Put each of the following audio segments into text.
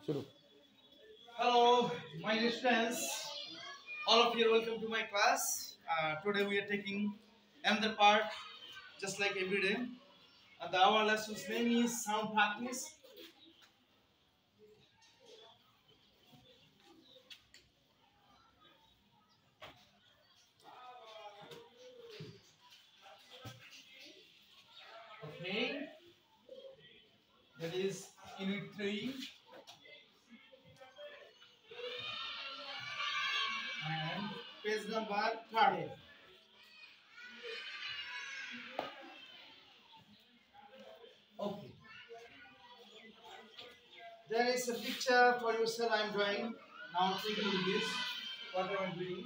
Hello, my dear friends. All of you are welcome to my class. Today we are taking another part, just like every day. And our lesson's name is sound practice. Okay, that is unit 3 and page number 30. Okay, there is a picture for yourself I'm drawing. Now take a look at this. What am I doing?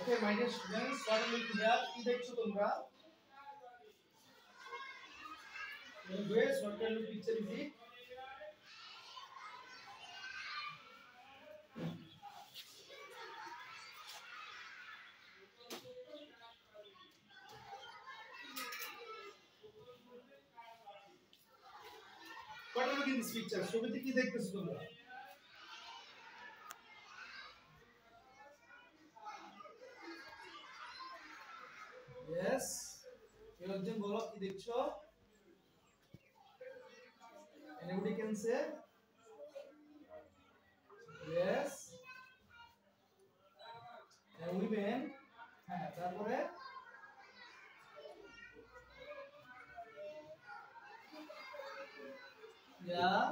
Okay, my dear students, what are you here? কি দেখছো তোমরা? Anyways, what kind of picture is it? What are you looking at this picture? ছবিতে কি দেখতেছো তোমরা? Yes. কেউ একজন বলো কি দেখছো? Anybody can say? Yes. And women. হ্যাঁ, তারপরে Yeah.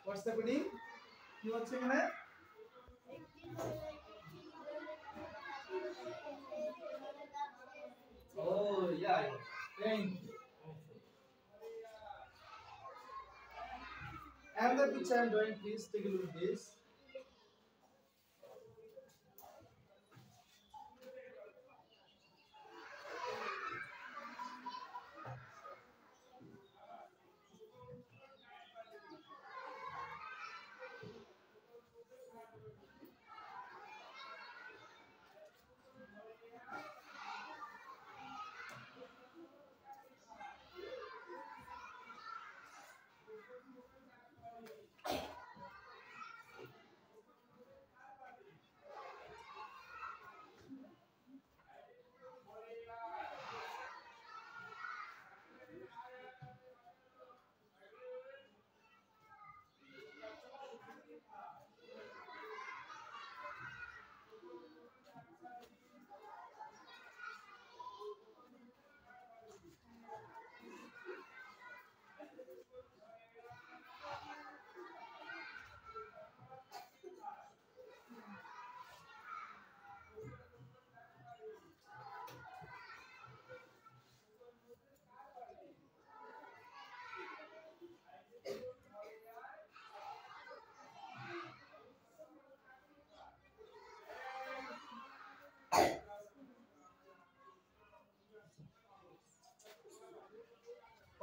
What's happening? কি হচ্ছে এখানে? Oh, yeah. Thank you. And the picture I'm drawing, please take a look at this.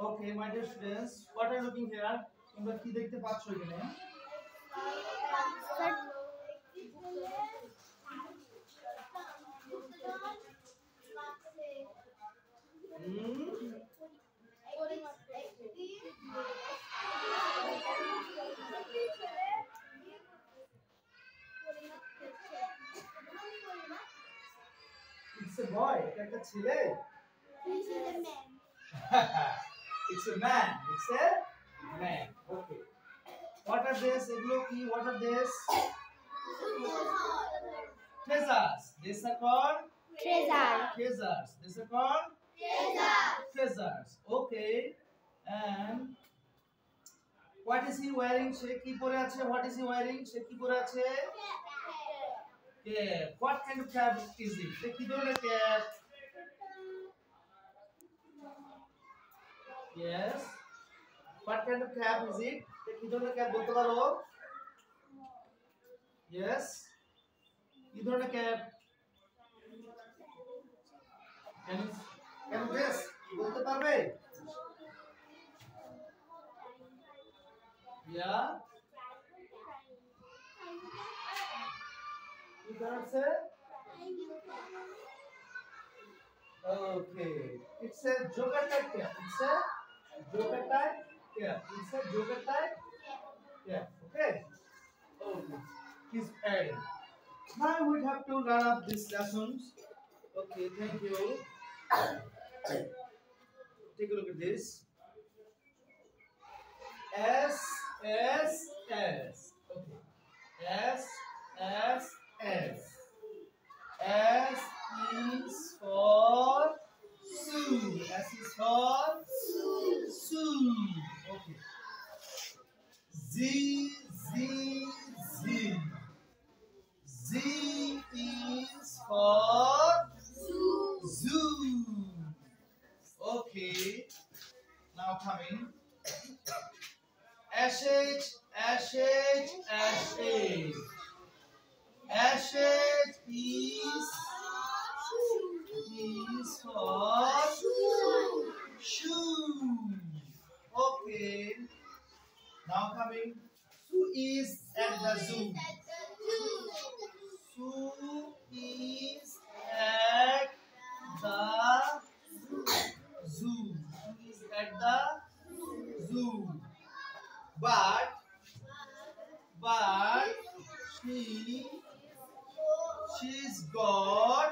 Okay, my dear students, what are you looking here? তোমরা কি দেখতে পাচ্ছ এখানে? It's a boy. এটা একটা ছেলে? It's a man. It's a man. It's a man. Okay. What are these? এগুলো কি? What are these? Treasures. These are called Treasure. treasures. These are called Treasure. treasures. Okay. And what is he wearing? সে কি পরে আছে? What is he wearing? সে কি পরে আছে? Cap. What kind of cap is it? সে কি ধরনের cap? Yes. What kind of cap is it? সে কি ধরনের cap বলতে পারো? Yes. কি ধরনের cap? Can you guess? বলতে পারবে? Yeah. You cannot say? Okay. It's a joker type cap. It's a joker type cap. It's a joker type cap. Okay. Okay. He's adding. Now we have to run up these lessons. Okay. Thank you. Take a look at this. S S S. Okay. S S S. S is for Sue. S is for Sue. Okay. Z Z Z. Z is for Zoo. Okay. Now coming. S H S H S H. S H is for shoe. Okay. Now coming. Who is at the zoo? Who is at the zoo? Who is at the zoo? But she's got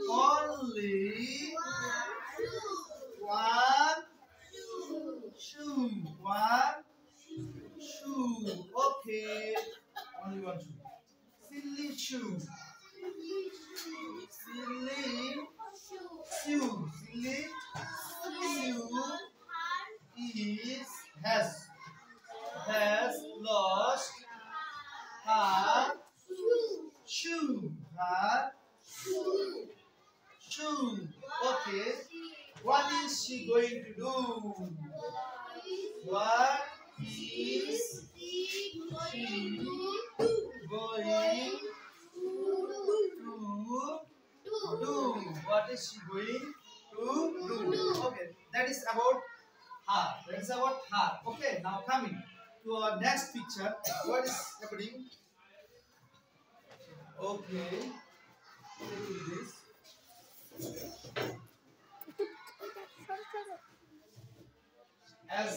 only one shoe. One shoe. Okay. Only one shoe. Silly shoe. Silly shoe. Silly shoe has lost her shoe. Her shoe. Okay. What is she going to do? What is she going to do? What is she going to do? Okay, that is about her. That is about her. Okay, now coming to our next picture. What is happening? Okay, let's do this.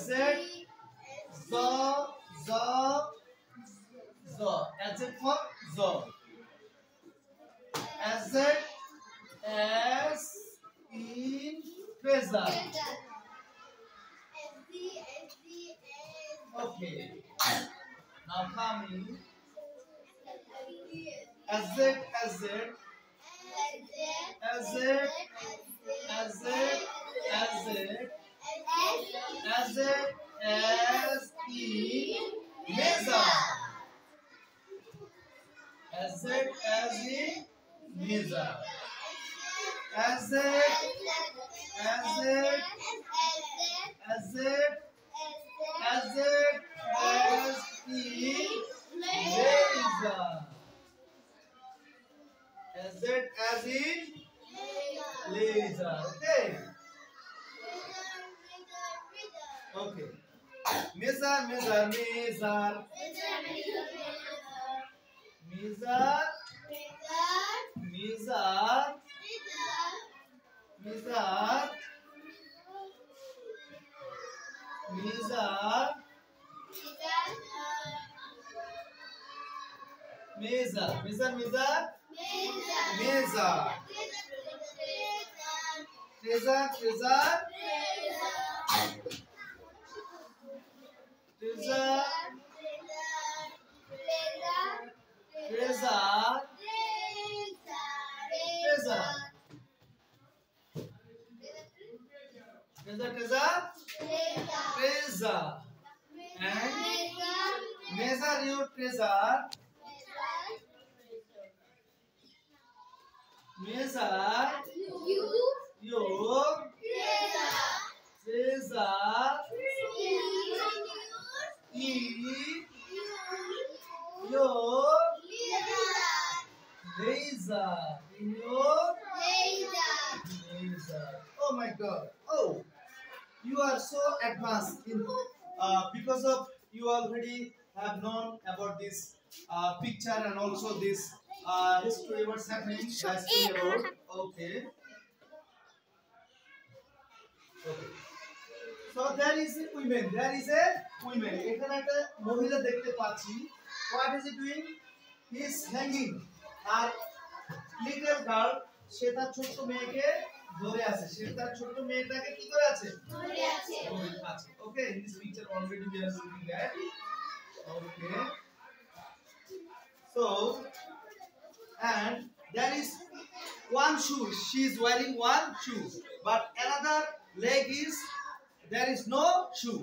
Z as it for zo. As in treasure. Okay. Now coming. As it measure. As in laser. Okay. Okay. Mizar, mizar, mizar. Mizar, mizar, mizar, mizar, mizar, mizar, mizar, mizar. Trezor, trezor, trezor, trezor, trezor. Trezor, trezor, trezor. And measure your treasure. Measure your treasure. Eat your razor. In your razor. Oh my God. Oh, you are so advanced in because of you already have known about this picture and also this history what's happening the history about okay okay so there is a women এখানে একটা মহিলা দেখতে পাচ্ছি what is he doing he is hanging R little girl সে তার ছোট মেয়েকে ধরে আছে সে তার ছোট মেয়েটাকে কি করে আছে ধরে আছে okay in this picture already we are looking at okay so and there is one shoe she is wearing one shoe but another leg is there is no shoe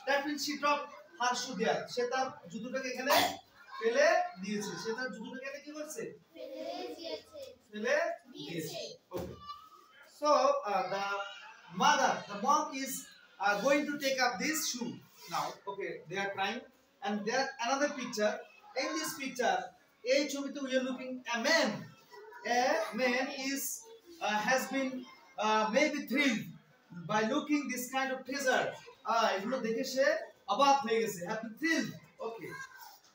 that means she dropped her shoe there she tar jutotake ekhane fele diyeche she tar jutotake ekhane ki korche fele diyeche okay so the mom is going to take up this shoe now okay they are crying and there another picture in this picture a chobite we are looking a man is has been maybe thrilled by looking this kind of treasure এগুলো দেখে সে অবাক হয়ে গেছে have been thrilled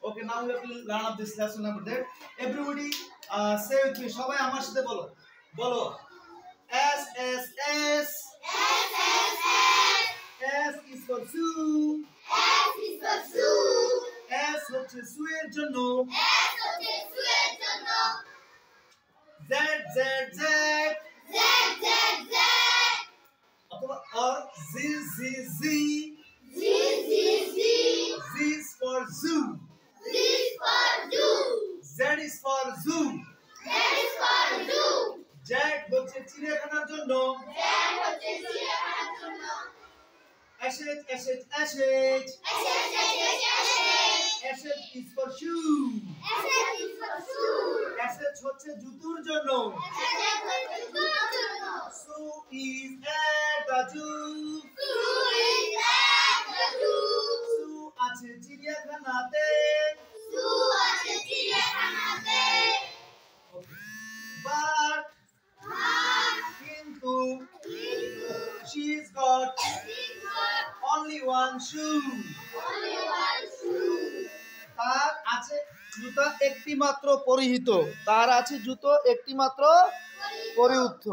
okay now we have to learn up this lesson number that everybody say with me সবাই আমার সাথে বলো S S S S is for zoo S হচ্ছে সুয়ের জন্য Z Z Z or Z Z Z Z is for zoo Z is for zoo Z হচ্ছে চিড়িয়াখানার জন্য S H S is for shoe S H হচ্ছে জুতোর জন্য Su is at the zoo Su আছে চিড়িয়াখানাতে but কিন্তু she's got only one shoe তার আছে জুতো একটি মাত্র পরিহিত তার আছে জুতো একটি মাত্র পরিহিত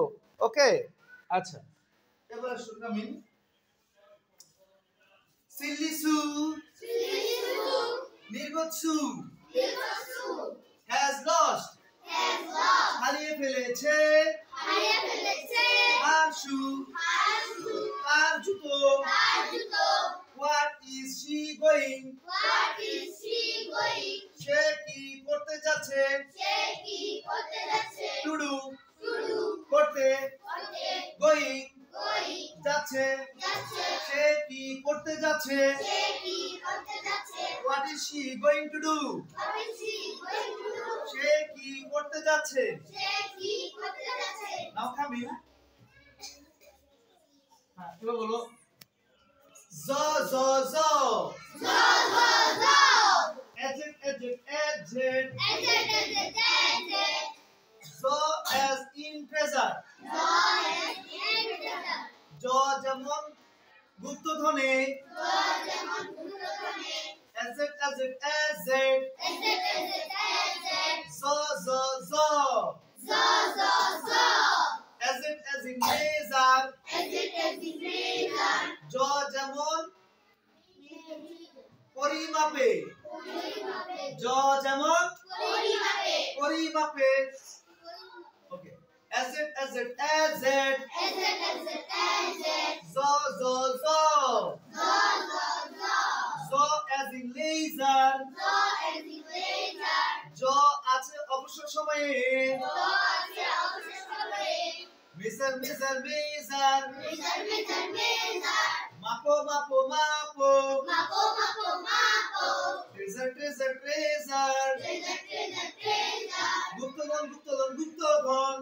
ওকে আচ্ছা এবার শুনকামিন সিল্লি সু নির্বোধ সু has lost হারিয়ে ফেলেছে আর শু আর জুতো what is she going সে কি করতে যাচ্ছে to do করতে going যাচ্ছে সে কি করতে যাচ্ছে what is she going to do সে কি করতে যাচ্ছে now come in হ্যাঁ এবার বলো জ জ জ Adject. So as in treasure. জ যেমন গুপ্তধনে as it as it zo zo zo as it razor jo যেমন পরিমাপে jo যেমন পরিমাপে okay as it zo zo zo zo as in laser jo আছে অবসর সময়ে মেজার মাপো ট্রেজার গুপ্তধন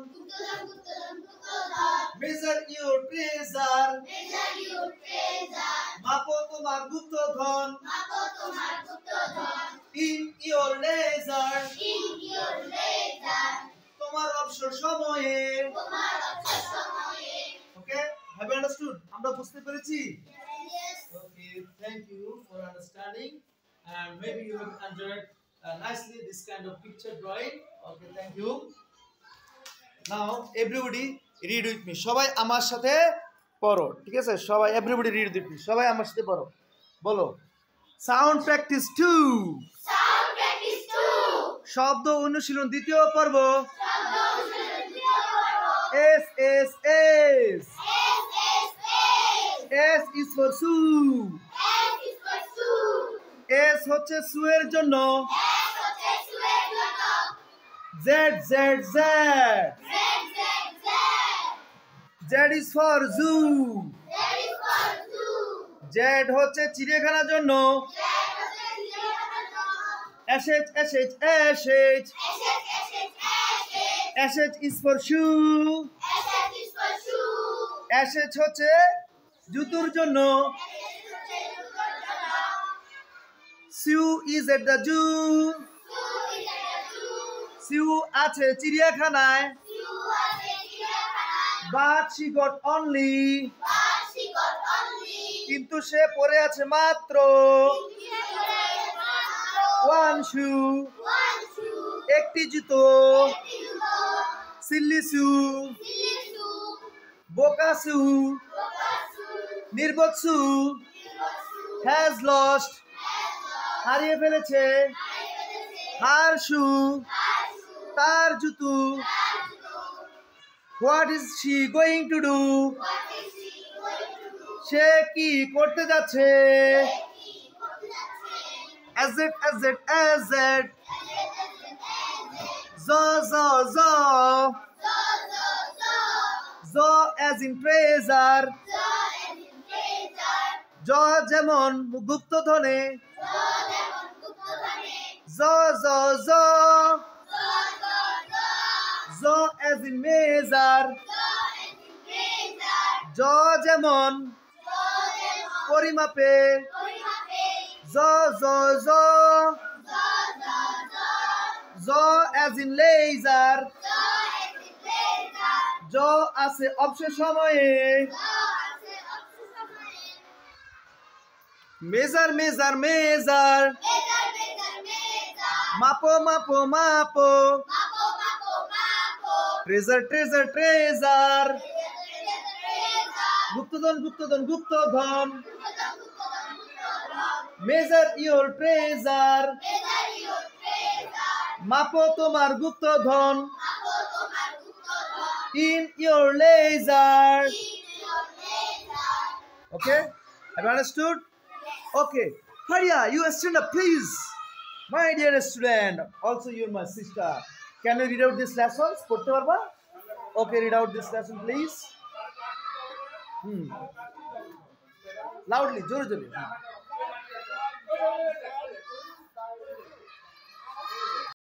মেজার ইউর ট্রেজার মাপো তোমার গুপ্তধন ইন ইউর লেজার তোমার অবসর সময়ে ওকে হ্যাভ ইউ আন্ডারস্টুড আমরা বুঝতে পেরেছি okay thank you for understanding and maybe you have enjoyed nicely this kind of picture drawing okay thank you now everybody read with me সবাই আমার সাথে পড়ো ঠিক আছে সবাই everybody read with me সবাই আমার সাথে পড়ো বলো সাউন্ড প্র্যাকটিস 2 শব্দ অনুশীলন দ্বিতীয় পর্ব S S is for Sue S হচ্ছে সুয়ের জন্য Z Z is for zoo Z হচ্ছে চিড়িয়াখানার জন্য S is for shoe S হচ্ছে জুতোর জন্য Sue is at the zoo Sue আছে চিড়িয়াখানায় but she got only কিন্তু সে পরে আছে মাত্র one shoe একটি জুতো silly Sue বোকা Sue নির্বোধ Sue has lost হারিয়ে ফেলেছে her shoe তার জুতো what is she going to do সে কি করতে যাচ্ছে as it zo zo as in treasure jo যেমন গুপ্তধনে zo zo as in measure jo যেমন পরিমাপে zo zo as in laser jo আছে অবসর সময়ে মেজার মাপো ট্রেজার গুপ্তধন মেজার ইউর ট্রেজার মাপো তোমার গুপ্তধন in your laser okay have you understood okay Haria you stand up please my dear student also you're my sister can you read out this lessons পড়তে পারবা okay read out this lesson please loudly জোরে